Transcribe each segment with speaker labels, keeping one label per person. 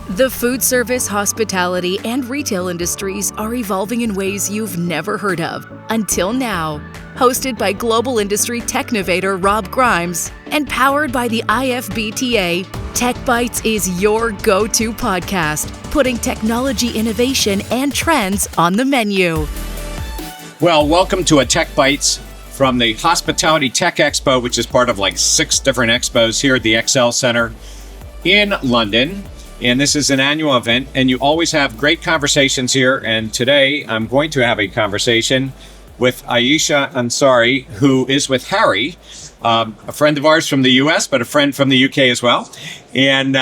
Speaker 1: The food service, hospitality, and retail industries are evolving in ways you've never heard of until now. Hosted by global industry technovator Rob Grimes and powered by the IFBTA, Tech Bites is your go-to podcast, putting technology innovation and trends on the menu.
Speaker 2: Well, welcome to a Tech Bites from the Hospitality Tech Expo, which is part of like 6 different expos here at the XL Center in London. And this is an annual event, and you always have great conversations here. And today I'm going to have a conversation with Ayesha Ansari, who is with Harri, a friend of ours from the US, but a friend from the UK as well. And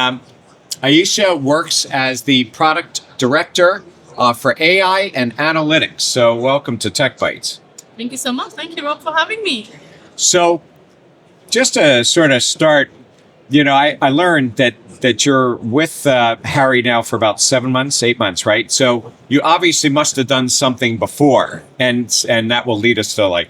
Speaker 2: Ayesha works as the product director for AI and analytics. So welcome to Tech Bites.
Speaker 3: Thank you so much. Thank you, Rob, for having me.
Speaker 2: So just to sort of start, I learned that you're with Harri now for about 8 months, right? So you obviously must have done something before, and that will lead us to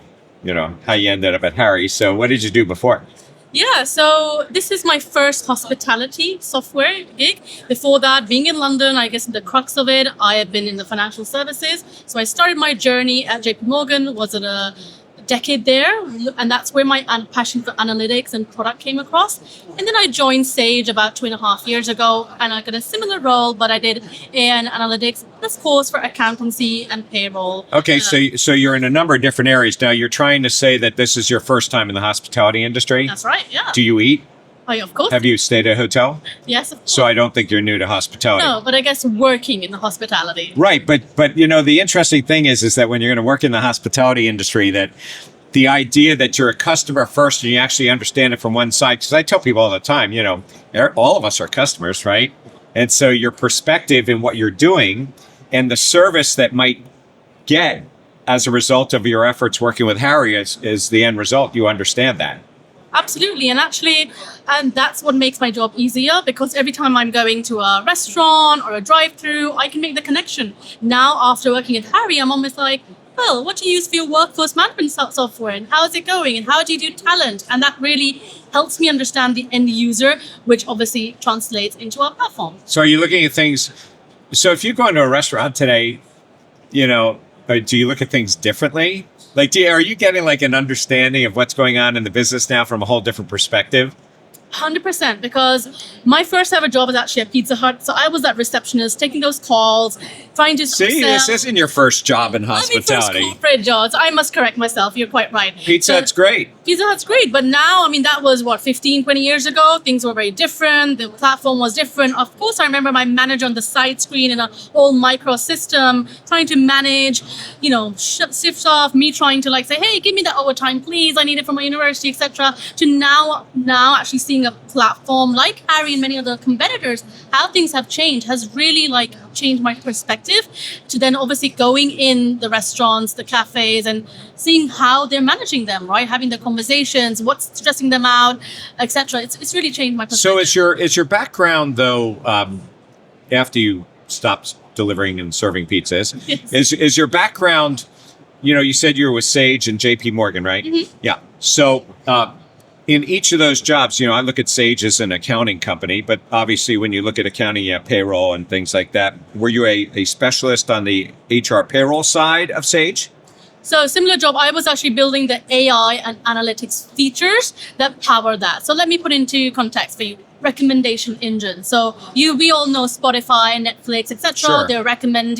Speaker 2: how you ended up at Harri. So what did you do before?
Speaker 3: Yeah, so this is my first hospitality software gig. Before that, being in London, I guess the crux of it, I have been in the financial services. So I started my journey at JP Morgan, was at a decade there, and that's where my passion for analytics and product came across. And then I joined Sage about 2.5 years ago, and I got a similar role, but I did AI and analytics, this course for accountancy and payroll.
Speaker 2: Okay, so you're in a number of different areas. Now you're trying to say that this is your first time in the hospitality industry?
Speaker 3: That's right, yeah.
Speaker 2: Do you eat?
Speaker 3: Oh, yeah, of course.
Speaker 2: Have you stayed at a hotel?
Speaker 3: Yes, of course.
Speaker 2: So I don't think you're new to hospitality.
Speaker 3: No, but I guess working in the hospitality.
Speaker 2: Right, but the interesting thing is that when you're going to work in the hospitality industry, that the idea that you're a customer first and you actually understand it from one side, because I tell people all the time, all of us are customers, right? And so your perspective in what you're doing and the service that might get as a result of your efforts working with Harri is the end result. You understand that.
Speaker 3: Absolutely. And that's what makes my job easier, because every time I'm going to a restaurant or a drive-through, I can make the connection. Now, after working at Harri, I'm almost like, well, what do you use for your workforce management software, and how is it going, and how do you do talent? And that really helps me understand the end user, which obviously translates into our platform.
Speaker 2: So are you looking at things? So if you go into a restaurant today, do you look at things differently? Are you getting an understanding of what's going on in the business now from a whole different perspective?
Speaker 3: 100%, because my first ever job was actually at Pizza Hut. So I was that receptionist, taking those calls, trying to
Speaker 2: See, this isn't your first job in hospitality.
Speaker 3: First corporate jobs. I must correct myself. You're quite right.
Speaker 2: Pizza Hut's great.
Speaker 3: Pizza Hut's great. But now, that was 15, 20 years ago. Things were very different. The platform was different. Of course, I remember my manager on the side screen in a whole micro system, trying to manage, shifts off, me trying to say, hey, give me that overtime, please. I need it for my university, etc. To now actually seeing a platform like Harri and many other competitors, how things have changed has really changed my perspective, to then obviously going in the restaurants, the cafes, and seeing how they're managing them, right? Having the conversations, what's stressing them out, etc. It's really changed my perspective.
Speaker 2: So is your background though, after you stopped delivering and serving pizzas, yes, is your background, you said you were with Sage and JP Morgan, right?
Speaker 3: Mm-hmm.
Speaker 2: Yeah. So in each of those jobs, I look at Sage as an accounting company, but obviously when you look at accounting, you have payroll and things like that. Were you a specialist on the HR payroll side of Sage?
Speaker 3: So similar job, I was actually building the AI and analytics features that power that. So let me put into context for you. Recommendation engine. So we all know Spotify, Netflix, etc.
Speaker 2: Sure.
Speaker 3: They recommend,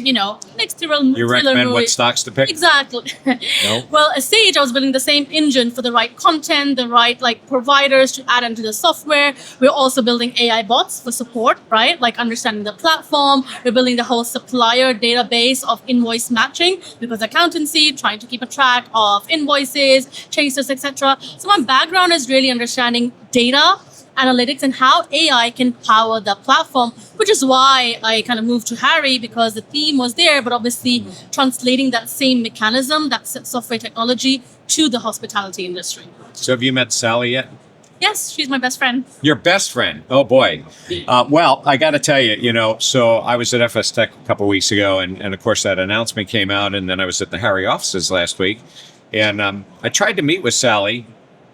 Speaker 3: next thriller.
Speaker 2: You recommend what stocks to pick?
Speaker 3: Exactly.
Speaker 2: No.
Speaker 3: Well, at Sage, I was building the same engine for the right content, the right providers to add into the software. We're also building AI bots for support, right? Understanding the platform. We're building the whole supplier database of invoice matching, because accountancy, trying to keep a track of invoices, chasers, etc. So my background is really understanding data, analytics, and how AI can power the platform, which is why I kind of moved to Harri, because the theme was there, but obviously translating that same mechanism, that software technology, to the hospitality industry.
Speaker 2: So have you met Salli yet?
Speaker 3: Yes, she's my best friend.
Speaker 2: Your best friend? Oh boy. Well, I got to tell you, so I was at FS Tech a couple of weeks ago, and of course that announcement came out, and then I was at the Harri offices last week, and I tried to meet with Salli,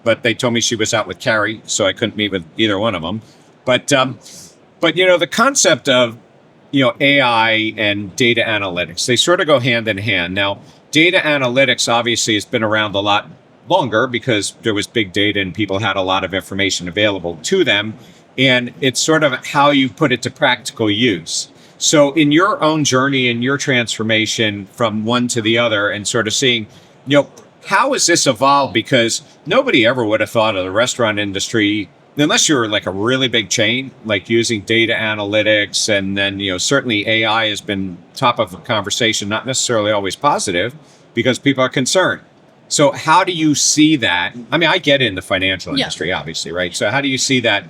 Speaker 2: but they told me she was out with Carrie, so I couldn't meet with either one of them. But But, the concept of, AI and data analytics, they sort of go hand in hand. Now, data analytics obviously has been around a lot longer because there was big data and people had a lot of information available to them. And it's sort of how you put it to practical use. So in your own journey and your transformation from one to the other and sort of seeing, how has this evolved? Because nobody ever would have thought of the restaurant industry, unless you're like a really big chain, like using data analytics. And then, certainly AI has been top of the conversation, not necessarily always positive because people are concerned. So how do you see that? I mean, I get in the financial industry, obviously, right? So how do you see that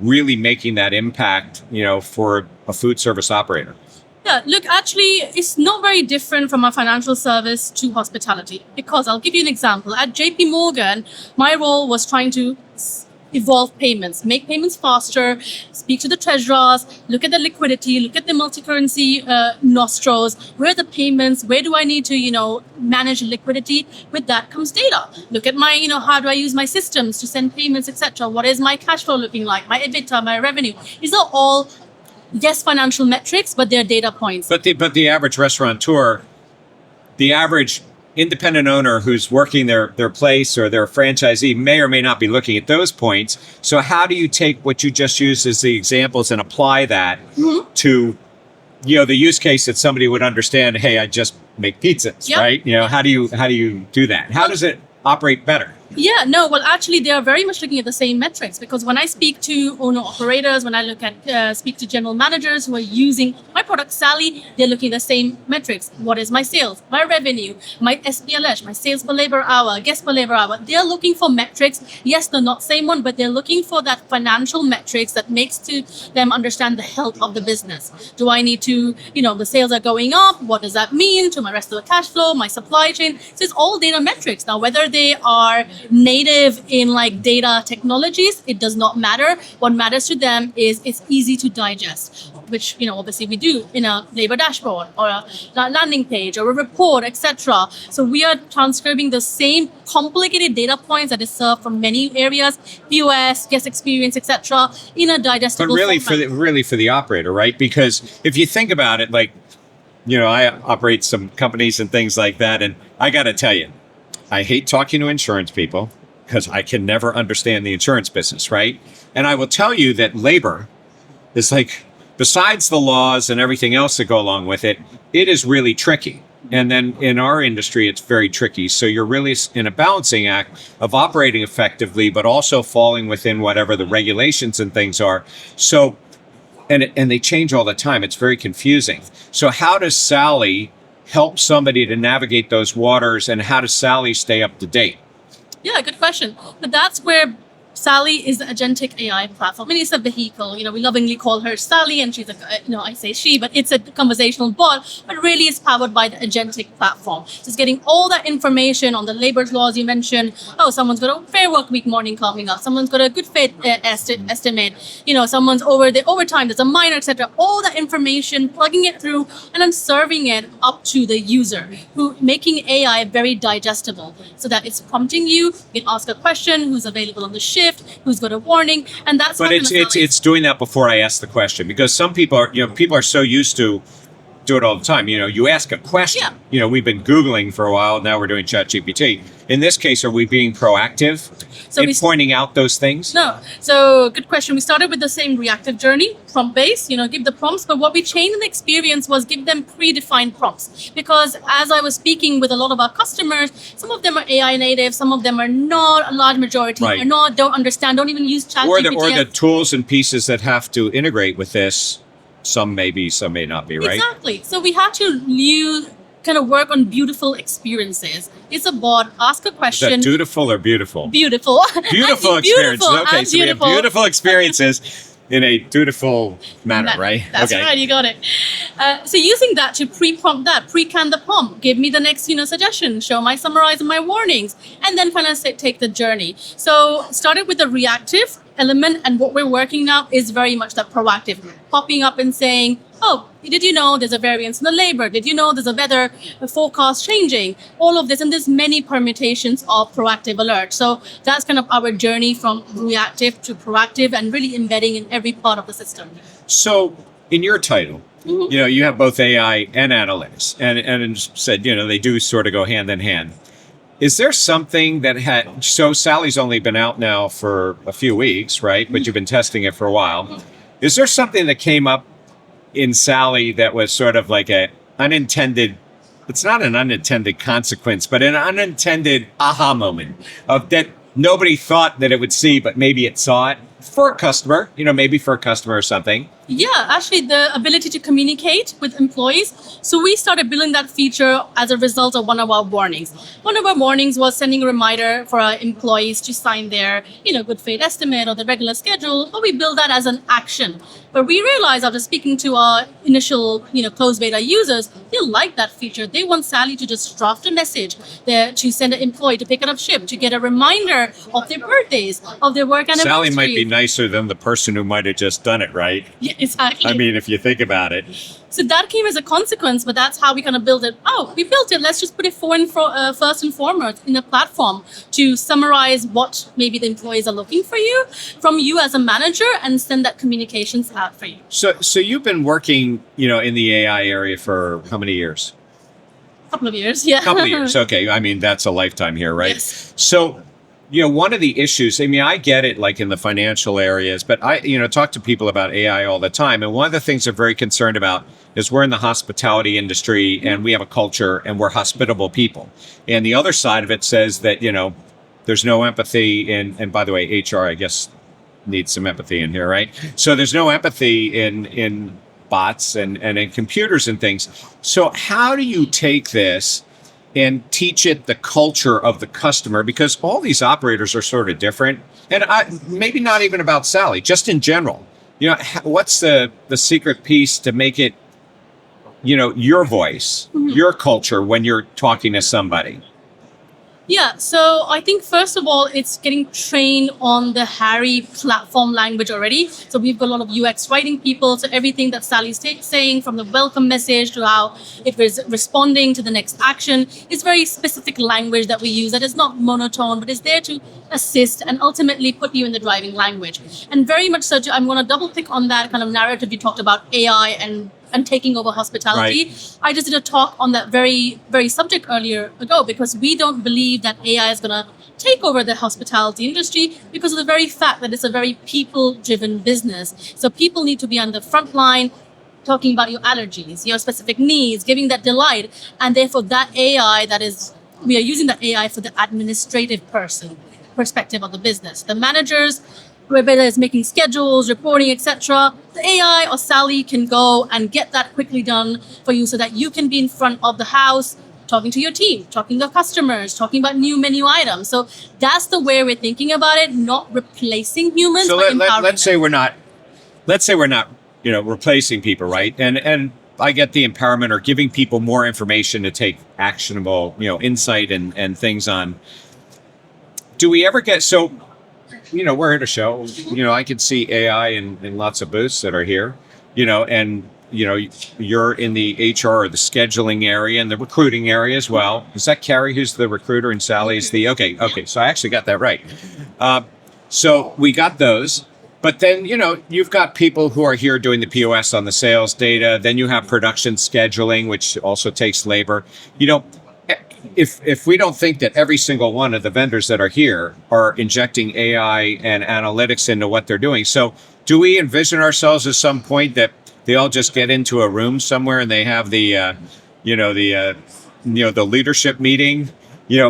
Speaker 2: really making that impact, for a food service operator?
Speaker 3: Yeah, look, actually, it's not very different from a financial service to hospitality because I'll give you an example. At JP Morgan, my role was trying to evolve payments, make payments faster, speak to the treasurers, look at the liquidity, look at the multi-currency nostrils, where are the payments, where do I need to, manage liquidity? With that comes data. Look at my, how do I use my systems to send payments, etc. What is my cash flow looking like, my EBITDA, my revenue? These are all, yes, financial metrics, but they're data points.
Speaker 2: But the average restaurateur, the average independent owner who's working their place or their franchisee may or may not be looking at those points. So how do you take what you just used as the examples and apply that to, the use case that somebody would understand, hey, I just make pizzas, right? How do you do that? How does it operate better?
Speaker 3: Yeah, no, well, actually, they are very much looking at the same metrics because when I speak to owner operators, when I look at speak to general managers who are using my product, Salli, they're looking at the same metrics. What is my sales, my revenue, my SPLH, my sales per labor hour, guest per labor hour? They're looking for metrics. Yes, they're not same one, but they're looking for that financial metrics that makes to them understand the health of the business. Do I need to, the sales are going up. What does that mean to my rest of the cash flow, my supply chain? So it's all data metrics. Now, whether they are native in like data technologies, it does not matter. What matters to them is it's easy to digest, which obviously we do in a labor dashboard or a landing page or a report, etc. So we are transcribing the same complicated data points that is served from many areas, POS, guest experience, etc., in a digestible
Speaker 2: but really
Speaker 3: format.
Speaker 2: for the operator, right? Because if you think about it, like, I operate some companies and things like that, and I got to tell you, I hate talking to insurance people because I can never understand the insurance business, right? And I will tell you that labor is like, besides the laws and everything else that go along with it, it is really tricky. And then in our industry, it's very tricky. So you're really in a balancing act of operating effectively, but also falling within whatever the regulations and things are. So, and they change all the time. It's very confusing. So how does Salli help somebody to navigate those waters, and how does Salli stay up to date?
Speaker 3: Yeah, good question. But that's where Salli is the agentic AI platform. I mean, it's a vehicle. We lovingly call her Salli, and she's I say she, but it's a conversational bot, but really it's powered by the agentic platform. So it's getting all that information on the labor laws you mentioned. Oh, someone's got a fair work week morning coming up. Someone's got a good faith estimate. Someone's over the overtime. There's a minor, etc. All that information, plugging it through, and then serving it up to the user, who making AI very digestible, so that it's prompting you. You can ask a question: who's available on the shift? Who's got a warning? And that's
Speaker 2: but it's doing that before I ask the question, because some people are so used to do it all the time. You ask a question. We've been Googling for a while. Now we're doing ChatGPT. In this case, are we being proactive in pointing out those things?
Speaker 3: No. So good question. We started with the same reactive journey, prompt based, give the prompts. But what we changed in the experience was give them predefined prompts. Because as I was speaking with a lot of our customers, some of them are AI native, some of them are not, a large majority are not, don't understand, don't even use ChatGPT.
Speaker 2: Or the tools and pieces that have to integrate with this. Some may be, some may not be, right?
Speaker 3: Exactly. So we had to kind of work on beautiful experiences. It's a bot, ask a question.
Speaker 2: Is that dutiful or beautiful?
Speaker 3: Beautiful.
Speaker 2: Beautiful experiences. Okay, so we have beautiful experiences in a dutiful manner, right?
Speaker 3: That's right, you got it. So using that to pre-prompt that, pre-can the prompt, give me the next suggestion, show my summarize and my warnings, and then kind of take the journey. So started with the reactive, element. And what we're working now is very much that proactive, popping up and saying, oh, did you know there's a variance in the labor? Did you know there's a weather forecast changing? All of this, and there's many permutations of proactive alerts. So that's kind of our journey from reactive to proactive and really embedding in every part of the system.
Speaker 2: So in your title, you have both AI and analytics, and said, they do sort of go hand in hand. Is there something that so Salli's only been out now for a few weeks, right? But you've been testing it for a while. Is there something that came up in Salli that was sort of like it's not an unintended consequence, but an unintended aha moment of that nobody thought that it would see, but maybe it saw it for a customer, maybe for a customer or something?
Speaker 3: Yeah, actually the ability to communicate with employees. So we started building that feature as a result of one of our warnings. One of our warnings was sending a reminder for our employees to sign their, good faith estimate or the regular schedule, but we build that as an action. But we realized after speaking to our initial, closed beta users, they like that feature. They want Salli to just draft a message there to send an employee to pick it up shift, to get a reminder of their birthdays, of their work anniversary.
Speaker 2: Salli might be nicer than the person who might have just done it, right?
Speaker 3: Yeah, exactly.
Speaker 2: I mean, if you think about it.
Speaker 3: So that came as a consequence, but that's how we kind of build it. Oh, we built it. Let's just put it first and foremost in the platform to summarize what maybe the employees are looking from you as a manager, and send that communications out for you.
Speaker 2: So you've been working, in the AI area for how many years?
Speaker 3: Couple of years, yeah.
Speaker 2: Couple of years. Okay. I mean, that's a lifetime here, right?
Speaker 3: Yes.
Speaker 2: So, one of the issues, I get it like in the financial areas, but I, talk to people about AI all the time. And one of the things they're very concerned about is we're in the hospitality industry and we have a culture and we're hospitable people. And the other side of it says that, there's no empathy and by the way, HR, I guess, needs some empathy in here, right? So there's no empathy in bots and in computers and things. So how do you take this and teach it the culture of the customer? Because all these operators are sort of different. And maybe not even about Salli, just in general. What's the secret piece to make it, your voice, your culture when you're talking to somebody?
Speaker 3: Yeah, so I think first of all, it's getting trained on the Harri platform language already. So we've got a lot of UX writing people. So everything that Salli's saying, from the welcome message to how it was responding to the next action, is very specific language that we use that is not monotone, but is there to assist and ultimately put you in the driving language. And very much so, I'm going to double click on that kind of narrative you talked about, AI and taking over hospitality. Right. I just did a talk on that very, very subject earlier ago, because we don't believe that AI is going to take over the hospitality industry because of the very fact that it's a very people-driven business. So people need to be on the front line, talking about your allergies, your specific needs, giving that delight. And therefore that AI we are using that AI for the administrative perspective of the business. The managers, whether it's making schedules, reporting, etc., the AI or Salli can go and get that quickly done for you so that you can be in front of the house, talking to your team, talking to customers, talking about new menu items. So that's the way we're thinking about it, not replacing humans,
Speaker 2: so
Speaker 3: but empowering
Speaker 2: let's say we're not replacing people, right? And I get the empowerment or giving people more information to take actionable, insight and things on. Do we ever get we're at a show, I can see AI in lots of booths that are here, and, you're in the HR or the scheduling area and the recruiting area as well. Is that Carrie who's the recruiter and Salli's the, okay. So I actually got that right. So we got those, but then, you've got people who are here doing the POS on the sales data. Then you have production scheduling, which also takes labor, If we don't think that every single one of the vendors that are here are injecting AI and analytics into what they're doing, so do we envision ourselves at some point that they all just get into a room somewhere and they have the leadership meeting,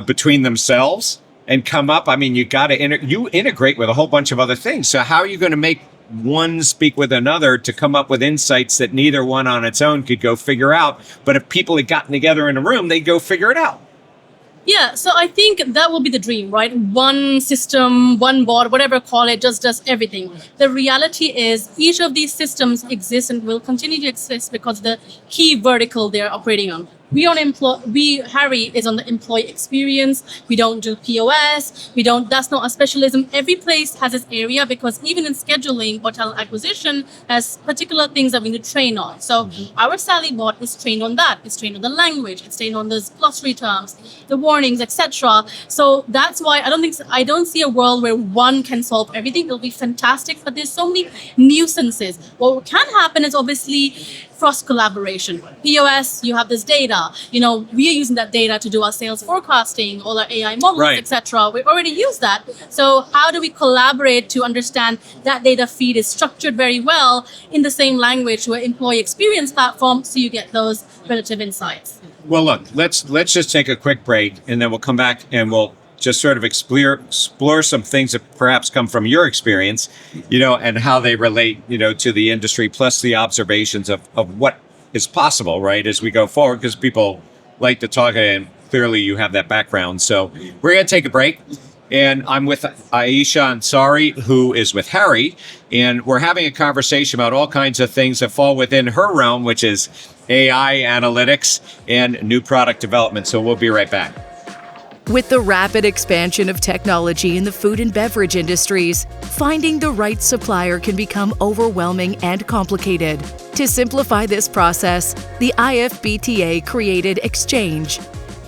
Speaker 2: between themselves and come up? I mean, you got to integrate with a whole bunch of other things. So how are you going to make one speak with another to come up with insights that neither one on its own could go figure out? But if people had gotten together in a room, they'd go figure it out.
Speaker 3: Yeah, so I think that will be the dream, right? One system, one bot, whatever call it, just does everything. The reality is each of these systems exists and will continue to exist because the key vertical they're operating on. Harri is on the employee experience. We don't do POS. That's not a specialism. Every place has its area because even in scheduling, hotel acquisition has particular things that we need to train on. So our Salli bot is trained on that. It's trained on the language. It's trained on the glossary terms, the warnings, etc. So that's why I don't see a world where one can solve everything. It'll be fantastic, but there's so many nuisances. What can happen is obviously cross collaboration. POS, you have this data. We are using that data to do our sales forecasting, all our AI models,
Speaker 2: Right.
Speaker 3: etc. We already use that. So how do we collaborate to understand that data feed is structured very well in the same language to an employee experience platform, so you get those relative insights.
Speaker 2: Well, look, let's just take a quick break, and then we'll come back and we'll just sort of explore some things that perhaps come from your experience, and how they relate, to the industry, plus the observations of what is possible, right, as we go forward, because people like to talk, and clearly you have that background. So we're going to take a break, and I'm with Ayesha Ansari, who is with Harri, and we're having a conversation about all kinds of things that fall within her realm, which is AI analytics and new product development. So we'll be right back.
Speaker 1: With the rapid expansion of technology in the food and beverage industries, finding the right supplier can become overwhelming and complicated. To simplify this process, the IFBTA created Exchange.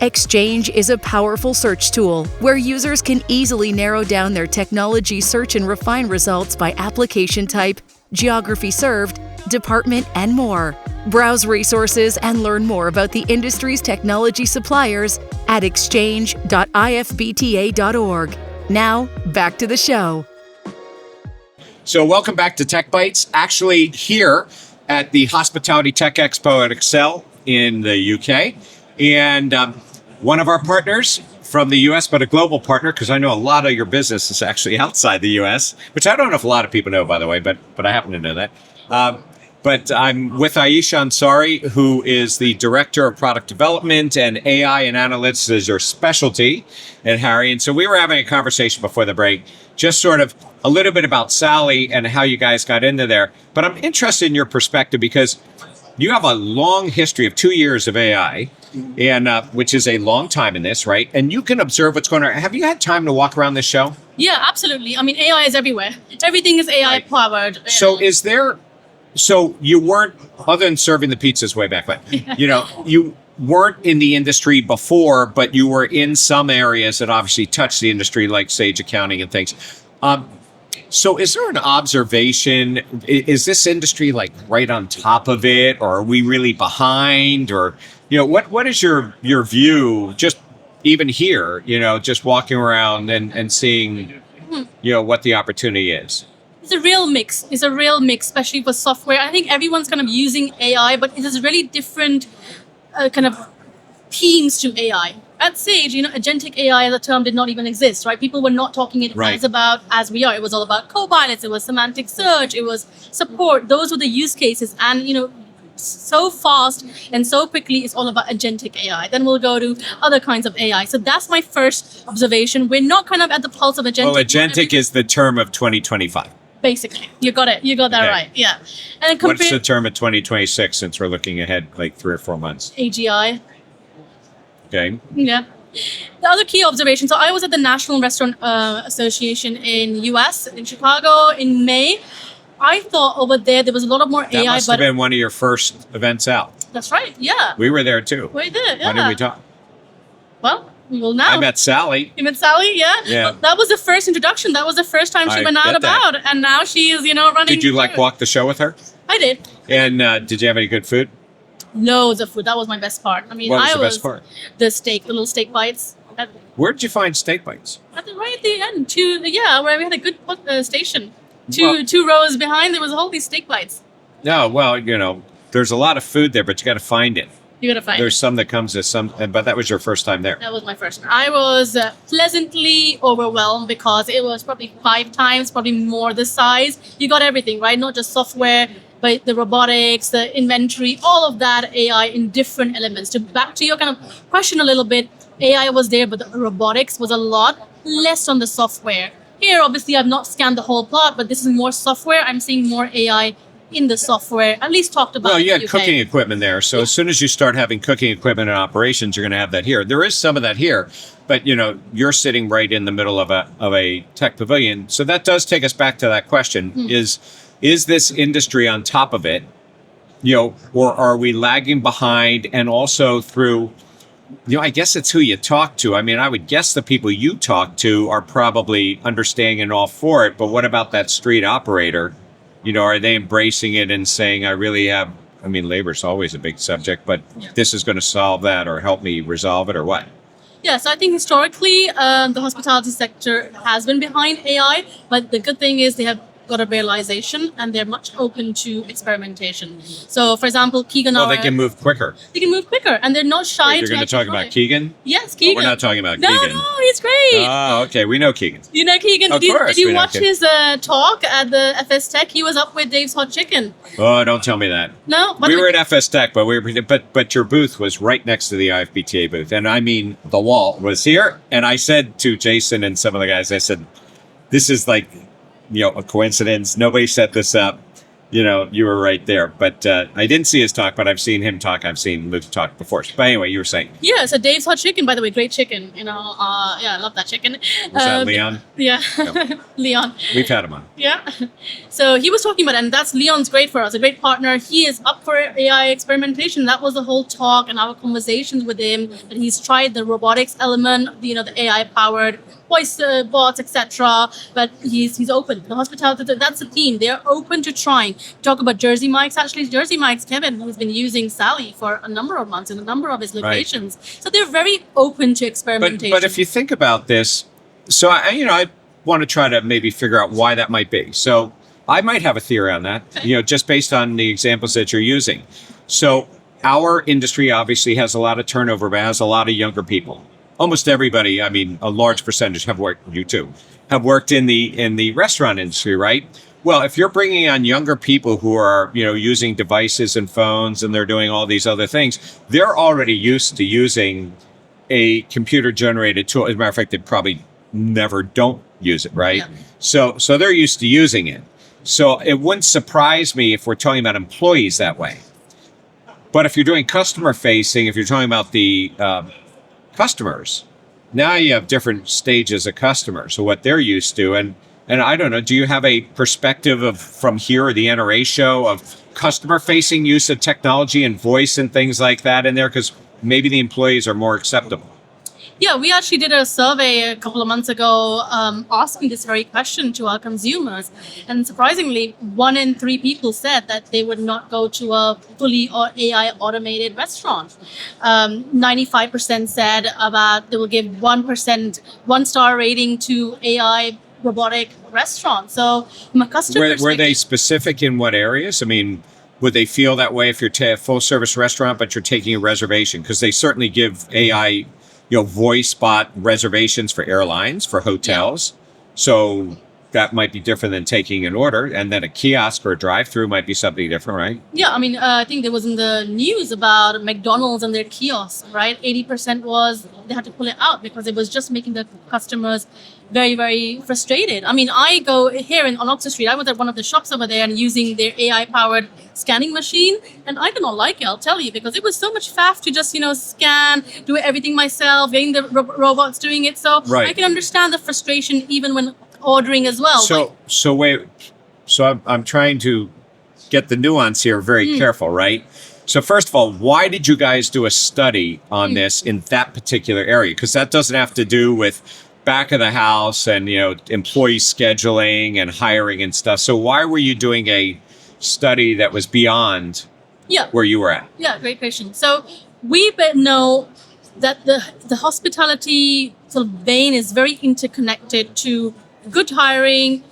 Speaker 1: Exchange is a powerful search tool where users can easily narrow down their technology search and refine results by application type, geography served, department, and more. Browse resources and learn more about the industry's technology suppliers at exchange.ifbta.org. Now, back to the show.
Speaker 2: So welcome back to Tech Bites. Actually here at the Hospitality Tech Expo at Excel in the UK. And one of our partners from the US, but a global partner, because I know a lot of your business is actually outside the US, which I don't know if a lot of people know, by the way, but I happen to know that. But I'm with Ayesha Ansari, who is the Director of Product Development, and AI and Analytics is your specialty at Harri. And so we were having a conversation before the break, just sort of a little bit about Salli and how you guys got into there. But I'm interested in your perspective because you have a long history of 2 years of AI, and which is a long time in this, right? And you can observe what's going on. Have you had time to walk around this show?
Speaker 3: Yeah, absolutely. I mean, AI is everywhere. Everything is AI powered.
Speaker 2: So So you weren't, other than serving the pizzas way back when, you weren't in the industry before, but you were in some areas that obviously touch the industry, like Sage accounting and things. So is there an observation? Is this industry like right on top of it, or are we really behind? Or, what is your view, just even here, just walking around and seeing, what the opportunity is?
Speaker 3: It's a real mix, especially for software. I think everyone's kind of using AI, but it is really different kind of themes to AI. At Sage, agentic AI as a term did not even exist, right? People were not talking it as we are. It was all about copilots, it was semantic search, it was support. Those were the use cases. And, so fast and so quickly, it's all about agentic AI. Then we'll go to other kinds of AI. So that's my first observation. We're not kind of at the pulse of agentic.
Speaker 2: Well, agentic is the term of 2025.
Speaker 3: Basically, you got it. You got that right. Yeah. And
Speaker 2: what's the term of 2026, since we're looking ahead like 3 or 4 months?
Speaker 3: AGI.
Speaker 2: Okay.
Speaker 3: Yeah. The other key observation. So I was at the National Restaurant Association in US, in Chicago in May. I thought over there was a lot of more AI.
Speaker 2: That must have been one of your first events out.
Speaker 3: That's right. Yeah.
Speaker 2: We were there too.
Speaker 3: We did. Yeah.
Speaker 2: When did we talk?
Speaker 3: Well, we will now.
Speaker 2: I met Salli.
Speaker 3: You met Salli? Yeah.
Speaker 2: Yeah.
Speaker 3: Well, that was the first introduction. That was the first time she went out about. And now she is, running.
Speaker 2: Did you walk the show with her?
Speaker 3: I did.
Speaker 2: And did you have any good food?
Speaker 3: Loads of food. That was my best part. I mean,
Speaker 2: what was the best part?
Speaker 3: The steak, the little steak bites.
Speaker 2: Where did you find steak bites?
Speaker 3: Right at the end. Where we had a good station. Two rows behind, there was all these steak bites.
Speaker 2: No, well, there's a lot of food there, but you got to find it.
Speaker 3: You got to find
Speaker 2: There's some that comes as some, but that was your first time there.
Speaker 3: That was my first time. I was pleasantly overwhelmed because it was probably 5 times, probably more the size. You got everything, right? Not just software, but the robotics, the inventory, all of that AI in different elements. Back to your kind of question a little bit, AI was there, but the robotics was a lot less on the software. Here, obviously, I've not scanned the whole plot, but this is more software. I'm seeing more AI in the software, at least talked about.
Speaker 2: Well, you
Speaker 3: in
Speaker 2: had
Speaker 3: the UK.
Speaker 2: cooking equipment there. So as soon as you start having cooking equipment in operations, you're going to have that here. There is some of that here, but you're sitting right in the middle of a tech pavilion. So that does take us back to that question: is this industry on top of it, or are we lagging behind? And also through, I guess it's who you talk to. I mean, I would guess the people you talk to are probably understanding and all for it. But what about that street operator? Are they embracing it and saying, labor's always a big subject, but this is going to solve that or help me resolve it or what?
Speaker 3: Yeah, so I think historically, the hospitality sector has been behind AI, but the good thing is they have got a realization and they're much open to experimentation. So, for example, Keegan,
Speaker 2: Well, they can move quicker.
Speaker 3: They can move quicker, and they're not shy.
Speaker 2: You're going to talk about Keegan?
Speaker 3: Yes, Keegan.
Speaker 2: Oh, we're not talking about
Speaker 3: no,
Speaker 2: Keegan.
Speaker 3: No, he's great.
Speaker 2: Oh, okay. We know Keegan.
Speaker 3: You know Keegan?
Speaker 2: Of course,
Speaker 3: Did you
Speaker 2: we know
Speaker 3: watch
Speaker 2: Keegan.
Speaker 3: his talk at the FS Tech? He was up with Dave's Hot Chicken.
Speaker 2: Oh, don't tell me that.
Speaker 3: No,
Speaker 2: We were at FS Tech, but your booth was right next to the IFBTA booth, and I mean the wall was here. And I said to Jason and some of the guys, I said, "This is like, a coincidence. Nobody set this up. You were right there." But I didn't see his talk, but I've seen him talk. I've seen Luke talk before. But anyway, you were saying.
Speaker 3: Yeah, so Dave's Hot Chicken, by the way, great chicken. I love that chicken.
Speaker 2: Was that Leon?
Speaker 3: Yeah,
Speaker 2: Yep.
Speaker 3: Leon.
Speaker 2: We've had him on.
Speaker 3: Yeah. So he was talking about, and that's Leon's great for us, a great partner. He is up for AI experimentation. That was the whole talk and our conversations with him. And he's tried the robotics element, the AI powered voice bots, etc. But he's open. The hospitality, that's the team. They're open to trying. Talk about Jersey Mike's. Actually, Jersey Mike's Kevin, who's been using Salli for a number of months in a number of his locations. Right. So they're very open to experimentation.
Speaker 2: But if you think about this, so I want to try to maybe figure out why that might be. So I might have a theory on that, just based on the examples that you're using. So our industry obviously has a lot of turnover, but has a lot of younger people. Almost everybody, a large percentage have worked, you too, have worked in the restaurant industry, right? Well, if you're bringing on younger people who are, using devices and phones and they're doing all these other things, they're already used to using a computer generated tool. As a matter of fact, they probably never don't use it, right? Yeah. So they're used to using it. So it wouldn't surprise me if we're talking about employees that way. But if you're doing customer facing, if you're talking about the customers, now you have different stages of customers, so what they're used to. And I don't know, do you have a perspective from here or the NRA show of customer facing use of technology and voice and things like that in there? Because maybe the employees are more acceptable.
Speaker 3: Yeah, we actually did a survey a couple of months ago asking this very question to our consumers. And surprisingly, 1 in 3 people said that they would not go to a fully AI automated restaurant. 95% said about they will give 1% 1-star rating to AI robotic restaurants. So from a customer
Speaker 2: were they specific in what areas? Would they feel that way if you're a full service restaurant, but you're taking a reservation? Because they certainly give AI voice bot reservations for airlines, for hotels. Yeah. So that might be different than taking an order. And then a kiosk or a drive-through might be something different, right?
Speaker 3: Yeah, I think there was in the news about McDonald's and their kiosks, right? 80% was they had to pull it out because it was just making the customers very, very frustrated. I go here on Oxford Street. I was at one of the shops over there and using their AI-powered scanning machine, and I did not like it, I'll tell you, because it was so much faff to just, scan, do everything myself, getting the robots doing it. So right. I can understand the frustration even when ordering as well.
Speaker 2: So I'm trying to get the nuance here very careful, right? So first of all, why did you guys do a study on this in that particular area? Because that doesn't have to do with back of the house and, employee scheduling and hiring and stuff. So why were you doing a study that was beyond where you were at?
Speaker 3: Yeah, great question. So we know that the hospitality sort of vein is very interconnected to good hiring,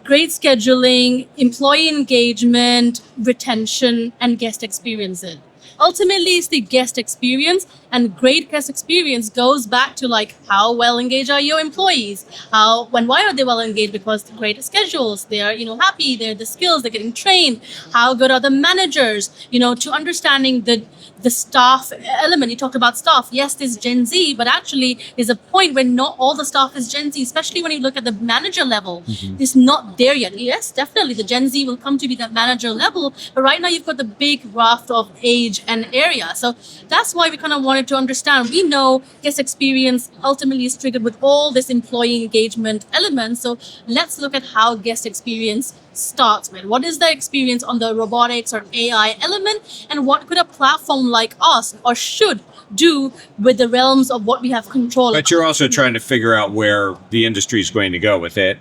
Speaker 3: great scheduling, employee engagement, retention, and guest experiences. Ultimately, it's the guest experience And great guest experience goes back to like how well engaged are your employees? Why are they well engaged? Because great schedules, they are, happy, they're the skills, they're getting trained. How good are the managers? To understanding the staff element. You talked about staff. Yes, there's Gen Z, but actually there's a point where not all the staff is Gen Z, especially when you look at the manager level. It's not there yet. Yes, definitely the Gen Z will come to be that manager level, but right now you've got the big raft of age and area. So that's why we kind of wanted to understand. We know guest experience ultimately is triggered with all this employee engagement elements. So let's look at how guest experience starts with. What is the experience on the robotics or AI element, and what could a platform like us or should do with the realms of what we have control
Speaker 2: But you're also trying to figure out where the industry is going to go with it.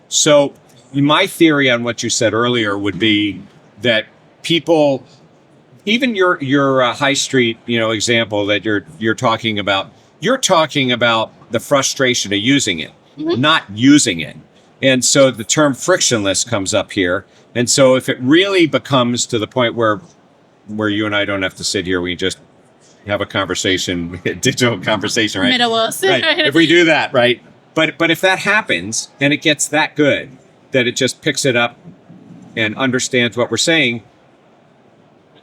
Speaker 2: So my theory on what you said earlier would be that people, even your high street, example that you're talking about the frustration of using it, not using it. And so the term frictionless comes up here. And so if it really becomes to the point where you and I don't have to sit here, we just have a conversation, digital conversation, right?
Speaker 3: Metaverse.
Speaker 2: Right. If we do that, right? But if that happens and it gets that good, that it just picks it up and understands what we're saying,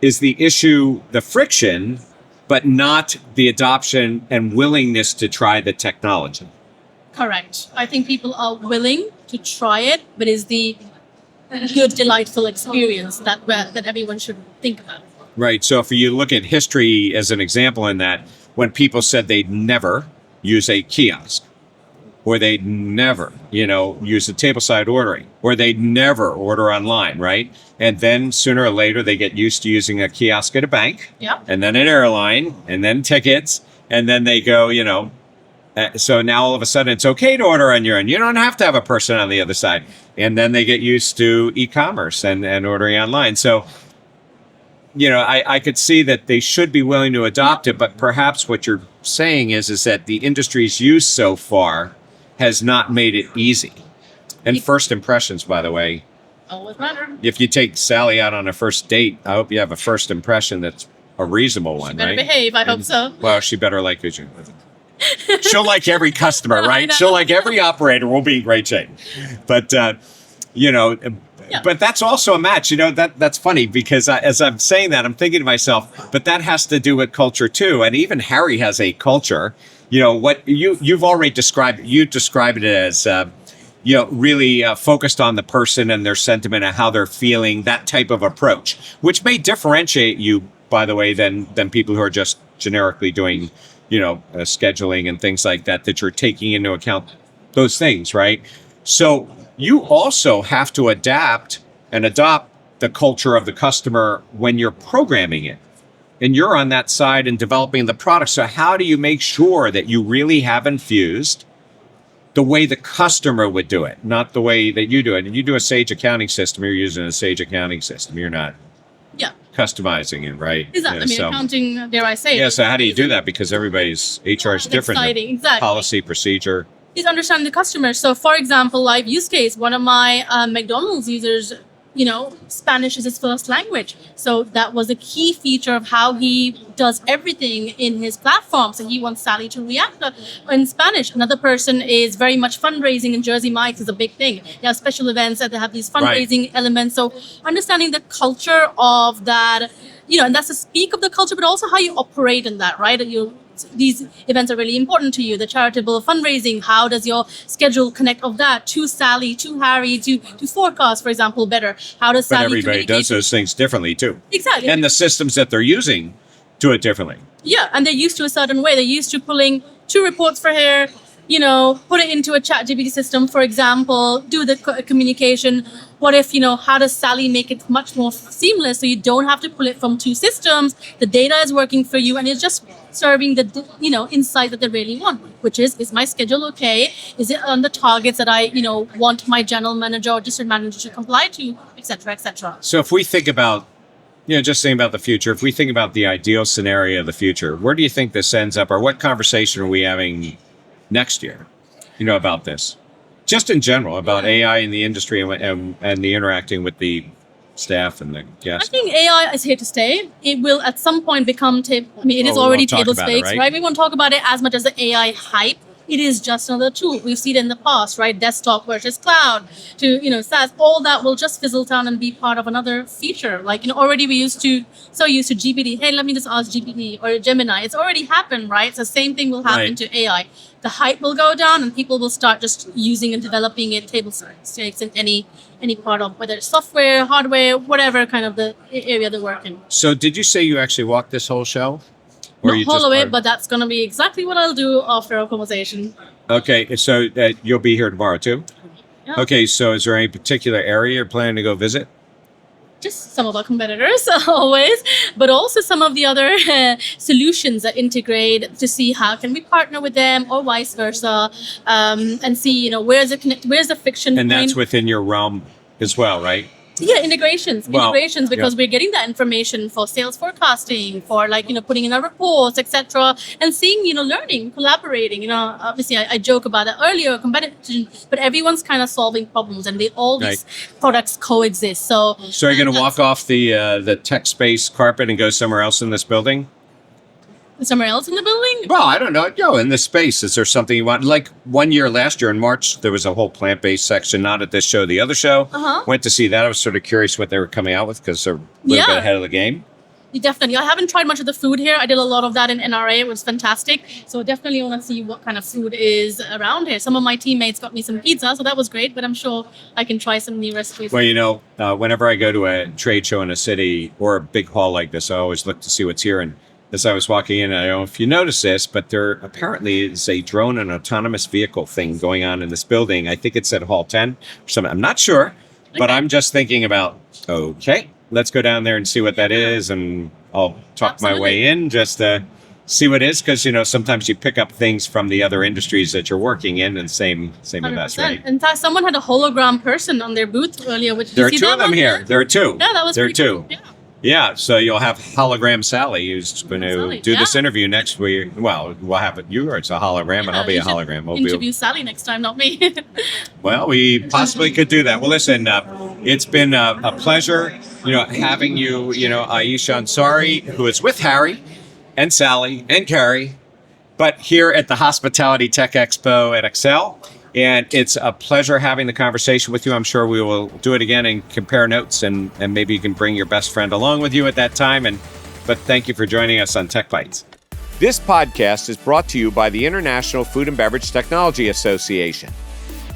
Speaker 2: is the issue the friction, but not the adoption and willingness to try the technology?
Speaker 3: Correct. I think people are willing to try it, but is the good, delightful experience that everyone should think about.
Speaker 2: Right. So if you look at history as an example in that, when people said they'd never use a kiosk, or they'd never, use the tableside ordering, or they'd never order online, right? And then sooner or later, they get used to using a kiosk at a bank, and then an airline, and then tickets, and then they go, so now all of a sudden it's okay to order on your own. You don't have to have a person on the other side. And then they get used to e-commerce and ordering online. So, I could see that they should be willing to adopt it, but perhaps what you're saying is that the industry's use so far has not made it easy. And first impressions, by the way,
Speaker 3: always matter.
Speaker 2: If you take Salli out on a first date, I hope you have a first impression that's a reasonable one,
Speaker 3: She better
Speaker 2: right?
Speaker 3: behave, I hope so.
Speaker 2: Well, she better like you. She'll like every customer, right? She'll like every operator. We'll be in great shape. But, but that's also a match. That's funny because as I'm saying that, I'm thinking to myself, but that has to do with culture too. And even Harri has a culture. What you've already described, you described it as, really focused on the person and their sentiment and how they're feeling, that type of approach, which may differentiate you, by the way, than people who are just generically doing, scheduling and things like that you're taking into account those things, right? So you also have to adapt and adopt the culture of the customer when you're programming it. And you're on that side and developing the product. So how do you make sure that you really have infused the way the customer would do it, not the way that you do it? And you do a Sage accounting system, you're using a Sage accounting system. You're not customizing it, right?
Speaker 3: Exactly. Accounting, dare I say.
Speaker 2: Yeah, so how do you do that? Because everybody's HR is different.
Speaker 3: Exciting. Exactly.
Speaker 2: Policy, procedure.
Speaker 3: Is understand the customer. So for example, live use case, one of my McDonald's users, Spanish is his first language. So that was a key feature of how he does everything in his platform. So he wants Salli to react in Spanish. Another person is very much fundraising, in Jersey Mike's is a big thing. They have special events that they have these fundraising elements. So understanding the culture of that, and that's a speak of the culture, but also how you operate in that, right? These events are really important to you. The charitable fundraising, how does your schedule connect of that to Salli, to Harri, to forecast, for example, better? How does Salli
Speaker 2: But everybody does those things differently too.
Speaker 3: Exactly.
Speaker 2: And the systems that they're using do it differently.
Speaker 3: Yeah, and they're used to a certain way. They're used to pulling 2 reports for here, put it into a chat GPT system, for example, do the communication. What if, how does Salli make it much more seamless so you don't have to pull it from 2 systems? The data is working for you and it's just serving the, insight that they really want, which is my schedule okay? Is it on the targets that I, want my general manager or district manager to comply to, et cetera, et cetera.
Speaker 2: So if we think about, just thinking about the future, if we think about the ideal scenario of the future, where do you think this ends up, or what conversation are we having next year, about this? Just in general, about AI in the industry and the interacting with the staff and the
Speaker 3: I
Speaker 2: guests?
Speaker 3: think AI is here to stay. It will at some point become it is
Speaker 2: we
Speaker 3: already
Speaker 2: won't talk
Speaker 3: table
Speaker 2: about it,
Speaker 3: stakes,
Speaker 2: right?
Speaker 3: right? We won't talk about it as much as the AI hype. It is just another tool. We've seen it in the past, right? Desktop versus cloud to, SaaS. All that will just fizzle down and be part of another feature. Like, already we used to GPT. Hey, let me just ask GPT or Gemini. It's already happened, right? So same thing will happen
Speaker 2: Right.
Speaker 3: to AI. The hype will go down and people will start just using and developing it table stakes in any part of whether it's software, hardware, whatever kind of the area they work in.
Speaker 2: So did you say you actually walked this whole show?
Speaker 3: Not
Speaker 2: you
Speaker 3: follow
Speaker 2: just
Speaker 3: it, but that's going to be exactly what I'll do after our conversation.
Speaker 2: Okay, so you'll be here tomorrow too?
Speaker 3: Yeah.
Speaker 2: Okay, so is there any particular area you're planning to go visit?
Speaker 3: Just some of our competitors always, but also some of the other solutions that integrate to see how can we partner with them or vice versa, and see where's the friction
Speaker 2: And that's
Speaker 3: point.
Speaker 2: within your realm as well, right?
Speaker 3: Yeah, integrations
Speaker 2: Well,
Speaker 3: because
Speaker 2: yeah.
Speaker 3: we're getting that information for sales forecasting, for putting in our reports, etc., and seeing, learning, collaborating. Obviously, I joke about that earlier, competition, but everyone's kind of solving problems, and these products coexist. So
Speaker 2: So you're going to walk off the tech space carpet and go somewhere else in this building?
Speaker 3: somewhere else in the building.
Speaker 2: Well, I don't know. In this space, is there something you want? Like last year in March, there was a whole plant-based section, not at this show, the other show. Went to see that. I was sort of curious what they were coming out with because they're a little bit ahead of the game.
Speaker 3: Definitely. I haven't tried much of the food here. I did a lot of that in NRA. It was fantastic. So definitely want to see what kind of food is around here. Some of my teammates got me some pizza, so that was great. But I'm sure I can try some new recipes.
Speaker 2: Well, whenever I go to a trade show in a city or a big hall like this, I always look to see what's here. And as I was walking in, I don't know if you noticed this, but there apparently is a drone and autonomous vehicle thing going on in this building. I think it's at Hall 10 or something. I'm not sure, but I'm just thinking about, okay, let's go down there and see what that is. And I'll talk my way in just to see what it is. Because, sometimes you pick up things from the other industries that you're working in and same with us, right?
Speaker 3: In fact, someone had a hologram person on their booth earlier.
Speaker 2: There are two of them here. There are two.
Speaker 3: Yeah, that was
Speaker 2: There are
Speaker 3: pretty
Speaker 2: two.
Speaker 3: cool. Yeah.
Speaker 2: Yeah, so you'll have hologram Salli, who's going to do this interview next week. Well, we'll have it. You are it's a hologram, and I'll be a hologram. We'll
Speaker 3: interview Salli next time, not me.
Speaker 2: Well, we possibly could do that. Well, listen, it's been a pleasure, having you, Ayesha Ansari, who is with Harri and Salli and Carrie, but here at the Hospitality Tech Expo at Excel. And it's a pleasure having the conversation with you. I'm sure we will do it again and compare notes, and maybe you can bring your best friend along with you at that time. But thank you for joining us on Tech Bites. This podcast is brought to you by the International Food and Beverage Technology Association.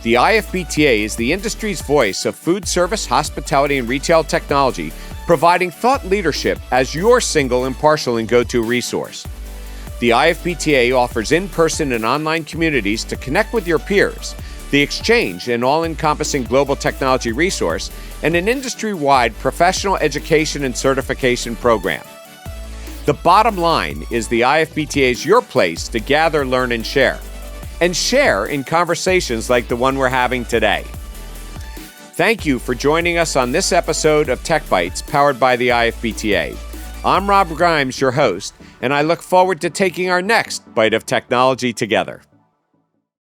Speaker 2: The IFBTA is the industry's voice of food service, hospitality, and retail technology, providing thought leadership as your single, impartial, and go-to resource. The IFBTA offers in-person and online communities to connect with your peers, the exchange, an all-encompassing global technology resource, and an industry-wide professional education and certification program. The bottom line is the IFBTA is your place to gather, learn, and share in conversations like the one we're having today. Thank you for joining us on this episode of Tech Bites, powered by the IFBTA. I'm Rob Grimes, your host, and I look forward to taking our next bite of technology together.